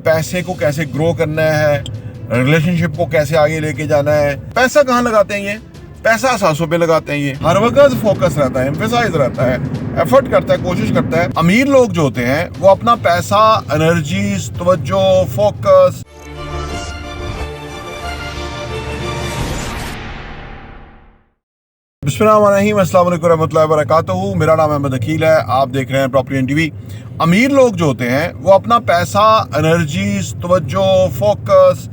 पैसे को कैसे ग्रो करना है, रिलेशनशिप को कैसे आगे लेके जाना है। पैसा कहाँ लगाते हैं ये? पैसा सांसों पे लगाते हैं ये। हर वक्त फोकस रहता है, एम्फेसाइज रहता है, एफर्ट करता है, कोशिश करता है। अमीर लोग जो होते हैं वो अपना पैसा, एनर्जी, तवज्जो, फोकस बिस्मिल्लाहिर्रहमानिर्रहीम, अस्सलाम वालेकुम रहमतुल्लाहि व बरकातहू। मेरा नाम अहमद अकील है, आप देख रहे हैं प्रॉपर्टी एंड टीवी। अमीर लोग जो होते हैं वो अपना पैसा, एनर्जी, तवज्जो, फोकस,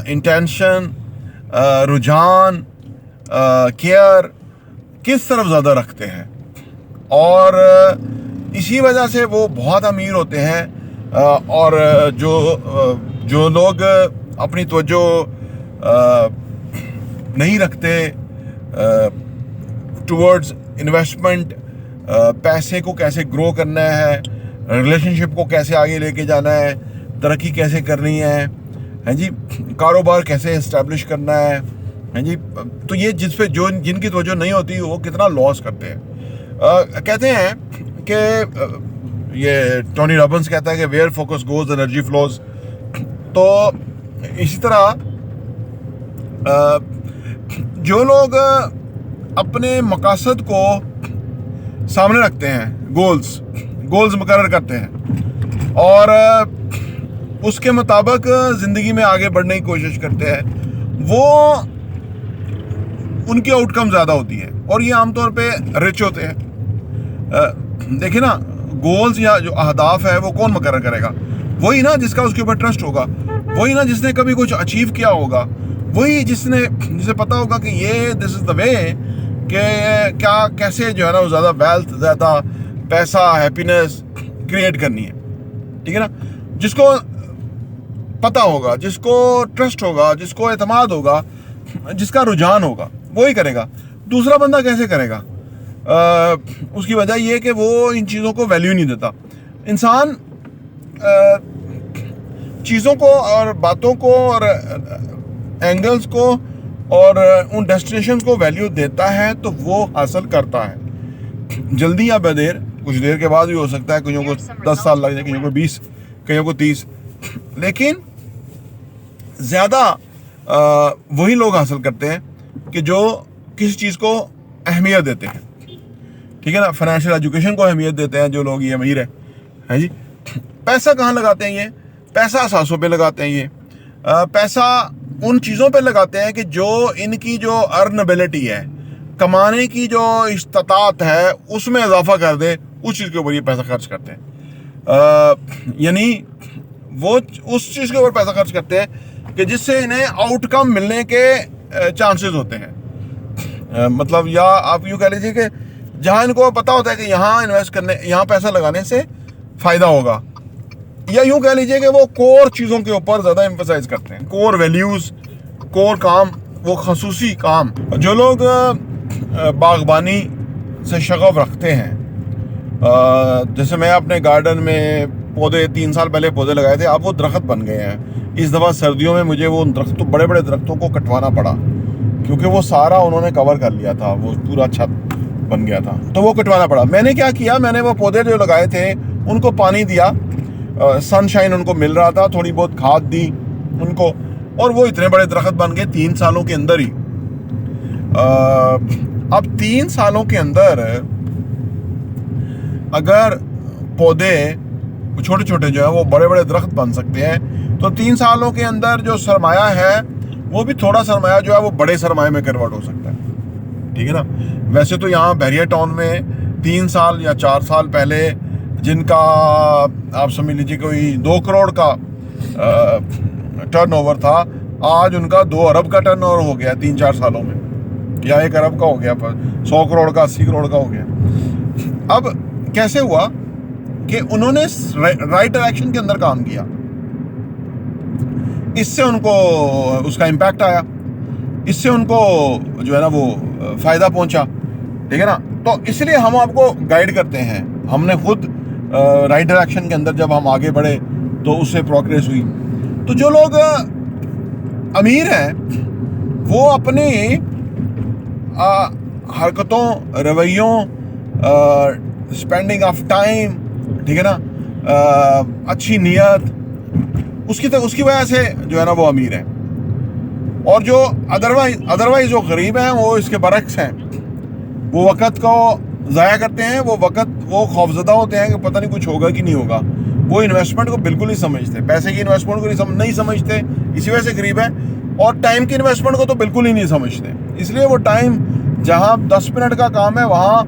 इंटेंशन, रुझान, केयर किस तरफ ज़्यादा रखते हैं, और इसी वजह से वो बहुत अमीर होते हैं। और जो लोग अपनी तवज्जो नहीं रखते टुवर्ड्स इन्वेस्टमेंट, पैसे को कैसे ग्रो करना है, रिलेशनशिप को कैसे आगे लेके जाना है, तरक्की कैसे करनी है जी, कारोबार कैसे इस्टेब्लिश करना है जी, तो ये जिनकी तवज्जो नहीं होती वो कितना लॉस करते हैं। कहते हैं कि ये टोनी रॉबिन्स कहता है कि where focus goes energy flows. तो इसी तरह जो लोग अपने मकासद को सामने रखते हैं, गोल्स मुकर्रर करते हैं और उसके मुताबिक ज़िंदगी में आगे बढ़ने की कोशिश करते हैं, वो उनकी आउटकम ज़्यादा होती है और ये आमतौर पे रिच होते हैं। देखिए ना, गोल्स या जो अहदाफ है वो कौन मुकर्रर करेगा? वही ना जिसका उसके ऊपर ट्रस्ट होगा, वही ना जिसने कभी कुछ अचीव किया होगा, वही जिसे पता होगा कि ये दिस इज़ द वे कि क्या कैसे जो है ना वो ज़्यादा वेल्थ, ज़्यादा पैसा, हैप्पीनेस क्रिएट करनी है। ठीक है ना, जिसको पता होगा, जिसको ट्रस्ट होगा, जिसको एतमाद होगा, जिसका रुझान होगा, वो ही करेगा। दूसरा बंदा कैसे करेगा? उसकी वजह ये है कि वो इन चीज़ों को वैल्यू नहीं देता। इंसान चीज़ों को और बातों को और एंगल्स को और उन डेस्टिनेशन को वैल्यू देता है तो वो हासिल करता है, जल्दी या बदेर। कुछ देर के बाद भी हो सकता है, कईयों को 10 साल लग जाए, कईयों को 20, कईयों को 30, लेकिन ज़्यादा वही लोग हासिल करते हैं कि जो किसी चीज़ को अहमियत देते हैं। ठीक है ना, फाइनेंशियल एजुकेशन को अहमियत देते हैं जो लोग ये अमीर है जी। पैसा कहाँ लगाते हैं ये? पैसा सांसों पे लगाते हैं ये। पैसा उन चीज़ों पे लगाते हैं कि जो इनकी जो अर्नबिलिटी है, कमाने की जो इस्तात है, उसमें इजाफा कर दे, उस चीज़ के ऊपर ये पैसा खर्च करते हैं। यानी वो उस चीज़ के ऊपर पैसा खर्च करते हैं कि जिससे इन्हें आउटकम मिलने के चांसेस होते हैं। मतलब या आप यूँ कह लीजिए कि जहाँ इनको पता होता है कि यहाँ इन्वेस्ट करने, यहाँ पैसा लगाने से फ़ायदा होगा, या यूँ कह लीजिए कि वो कोर चीज़ों के ऊपर ज़्यादा एम्फसाइज करते हैं, कोर वैल्यूज़, कोर काम, वो खसूसी काम। जो लोग बागबानी से शगफ रखते हैं, जैसे मैं अपने गार्डन में पौधे 3 साल पहले पौधे लगाए थे, अब वो दरख्त बन गए हैं। इस दफ़ा सर्दियों में मुझे वो दरख्तों, बड़े बड़े दरख्तों को कटवाना पड़ा क्योंकि वो सारा उन्होंने कवर कर लिया था, वो पूरा छत बन गया था, तो वो कटवाना पड़ा। मैंने क्या किया, मैंने वो पौधे जो लगाए थे उनको पानी दिया, सनशाइन उनको मिल रहा था, थोड़ी बहुत खाद दी उनको, और वो इतने बड़े दरख्त बन गए 3 सालों के अंदर ही। अब 3 सालों के अंदर अगर पौधे छोटे छोटे जो है वो बड़े बड़े दरख्त बन सकते हैं, तो 3 सालों के अंदर जो सरमाया है वो भी थोड़ा सरमाया जो है वो बड़े सरमाए में कन्वर्ट हो सकता है। ठीक है ना, वैसे तो यहाँ बैरिया टाउन में 3 साल या 4 साल पहले जिनका आप समझ लीजिए कोई 2 करोड़ का टर्नओवर था, आज उनका 2 अरब का टर्नओवर हो गया 3-4 सालों में, या 1 अरब का हो गया, 100 करोड़ का, 80 करोड़ का हो गया। अब कैसे हुआ कि उन्होंने राइट डायरेक्शन के अंदर काम किया, इससे उनको उसका इम्पैक्ट आया, इससे उनको जो है ना वो फ़ायदा पहुंचा। ठीक है ना, तो इसलिए हम आपको गाइड करते हैं। हमने खुद राइट डायरेक्शन के अंदर जब हम आगे बढ़े तो उससे प्रोग्रेस हुई। तो जो लोग अमीर हैं वो अपनी हरकतों, रवैयों, स्पेंडिंग ऑफ टाइम, ठीक है ना, अच्छी नीयत, उसकी वजह से जो है ना वो अमीर है। और जो अदरवाइज जो गरीब हैं वो इसके बरक्स हैं, वो वक़्त को ज़ाया करते हैं, वो खौफजदा होते हैं कि पता नहीं कुछ होगा कि नहीं होगा। वो इन्वेस्टमेंट को बिल्कुल नहीं समझते, पैसे की इन्वेस्टमेंट को नहीं समझते, इसी वजह से गरीब है। और टाइम की इन्वेस्टमेंट को तो बिल्कुल ही नहीं समझते, इसलिए वो टाइम जहाँ 10 मिनट का काम है वहाँ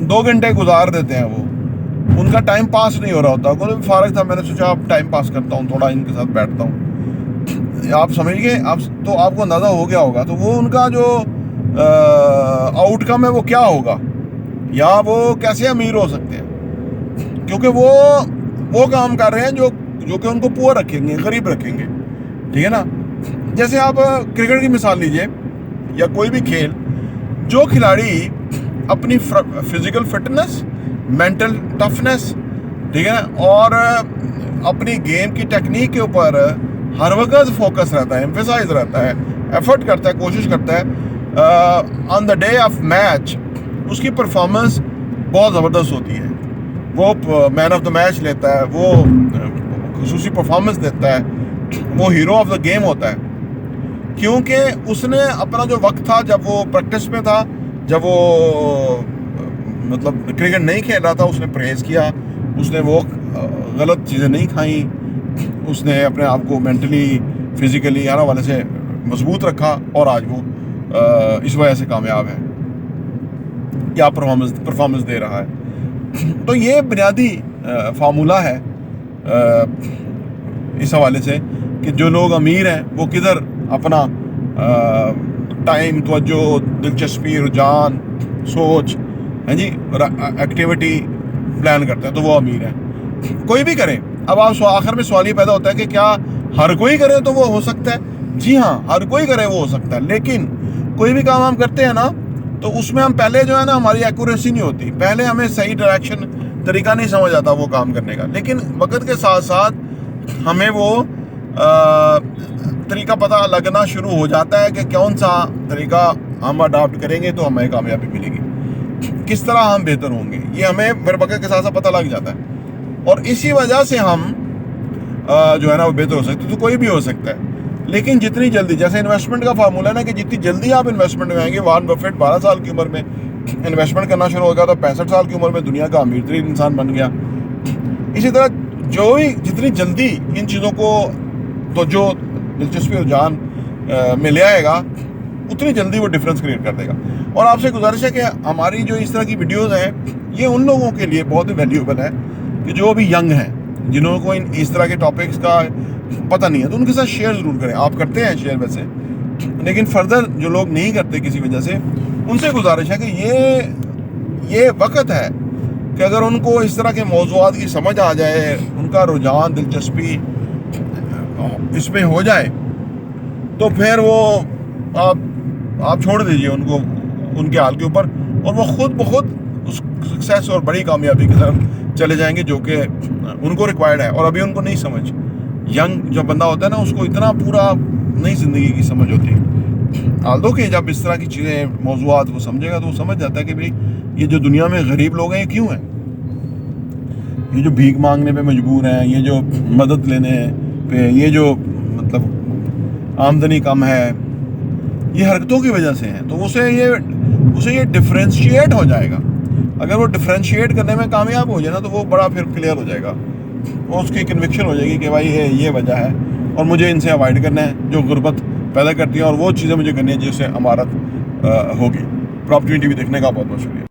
2 घंटे गुजार देते हैं। वो उनका टाइम पास नहीं हो रहा होता। कोई फारग था, मैंने सोचा आप टाइम पास करता हूँ, थोड़ा इनके साथ बैठता हूँ। आप समझ गए, आप तो आपको अंदाज़ा हो गया होगा। तो वो उनका जो आउटकम है वो क्या होगा, या वो कैसे अमीर हो सकते हैं, क्योंकि वो काम कर रहे हैं जो कि उनको पुअर रखेंगे, गरीब रखेंगे। ठीक है ना। जैसे आप क्रिकेट की मिसाल लीजिए या कोई भी खेल, जो खिलाड़ी अपनी फिजिकल फिटनेस, मेंटल टफनेस, ठीक है ना, और अपनी गेम की टेक्निक के ऊपर हर वक्त फोकस रहता है, एम्फेसाइज रहता है, एफर्ट करता है, कोशिश करता है, on the day of match उसकी परफॉर्मेंस बहुत ज़बरदस्त होती है। वो मैन ऑफ द मैच लेता है, वो खुसूसी परफॉर्मेंस देता है, वो हीरो ऑफ द गेम होता है, क्योंकि उसने अपना जो वक्त था जब वो प्रैक्टिस में था, जब वो मतलब क्रिकेट नहीं खेल रहा था, उसने परहेज़ किया, उसने वो गलत चीज़ें नहीं खाई, उसने अपने आप को मेंटली, फिज़िकली हर हवाले से मजबूत रखा, और आज वो इस वजह से कामयाब है, क्या परफॉर्मेंस दे रहा है। तो ये बुनियादी फार्मूला है इस हवाले से कि जो लोग अमीर हैं वो किधर अपना टाइम, तवज्जो, दिलचस्पी, रुझान, सोच है जी, एक्टिविटी प्लान करते हैं, तो वो अमीर है। कोई भी करे। अब आप आखिर में सवाल ये पैदा होता है कि क्या हर कोई करे तो वो हो सकता है? जी हाँ, हर कोई करे वो हो सकता है, लेकिन कोई भी काम हम करते हैं ना, तो उसमें हम पहले जो है ना, हमारी एक्यूरेसी नहीं होती, पहले हमें सही डायरेक्शन, तरीका नहीं समझ आता वो काम करने का, लेकिन वक्त के साथ साथ हमें वो तरीका पता लगना शुरू हो जाता है कि कौन सा तरीका हम अडॉप्ट करेंगे तो हमें कामयाबी मिलेगी, किस तरह हम बेहतर होंगे, ये हमें फिर वक्त के साथ साथ पता लग जाता है। और इसी वजह से हम जो है ना वो बेहतर हो सकते। तो कोई भी हो सकता है, लेकिन जितनी जल्दी, जैसे इन्वेस्टमेंट का फार्मूला है ना कि जितनी जल्दी आप इन्वेस्टमेंट में आएंगे, वॉरेन बफेट 12 साल की उम्र में इन्वेस्टमेंट करना शुरू हो गया तो 65 साल की उम्र में दुनिया का अमीर तरीन इंसान बन गया। इसी तरह जो भी जितनी जल्दी इन चीज़ों को तो जो दिलचस्पी और जान में ले आएगा, उतनी जल्दी वो डिफरेंस क्रिएट कर देगा। और आपसे गुजारिश है कि हमारी जो इस तरह की वीडियोज़ हैं, ये उन लोगों के लिए बहुत ही वैल्यूएबल है कि जो अभी यंग हैं, जिन्होंने को इस तरह के टॉपिक्स का पता नहीं है, तो उनके साथ शेयर ज़रूर करें। आप करते हैं शेयर वैसे, लेकिन फर्दर जो लोग नहीं करते किसी वजह से, उनसे गुजारिश है कि ये वक्त है कि अगर उनको इस तरह के मौज़ूआत की समझ आ जाए, उनका रुझान, दिलचस्पी इसमें हो जाए, तो फिर वो आप छोड़ दीजिए उनको उनके हाल के ऊपर, और वो खुद ब खुद उस सक्सेस और बड़ी कामयाबी की तरफ चले जाएंगे जो कि उनको रिक्वायर्ड है। और अभी उनको नहीं समझ, यंग जो बंदा होता है ना, उसको इतना पूरा नई ज़िंदगी की समझ होती है। आल्दो कि जब इस तरह की चीज़ें, मौज़ूआत वो समझेगा तो वो समझ जाता है कि भाई ये जो दुनिया में गरीब लोग हैं ये क्यों हैं, ये जो भीख मांगने पे मजबूर हैं, ये जो मदद लेने पे, ये जो मतलब आमदनी कम है, ये हरकतों की वजह से है। तो उसे ये डिफ्रेंशिएट हो जाएगा। अगर वो डिफ्रेंशिएट करने में कामयाब हो जाए ना, तो वो बड़ा फिर क्लियर हो जाएगा, वो उसकी कन्विक्शन हो जाएगी कि भाई ये वजह है और मुझे इनसे अवॉइड करना है जो गुर्बत पैदा करती है, और वो चीज़ें मुझे करनी है जिससे अमारत होगी। प्रॉपर्टी टीवी देखने का बहुत बहुत शुक्रिया।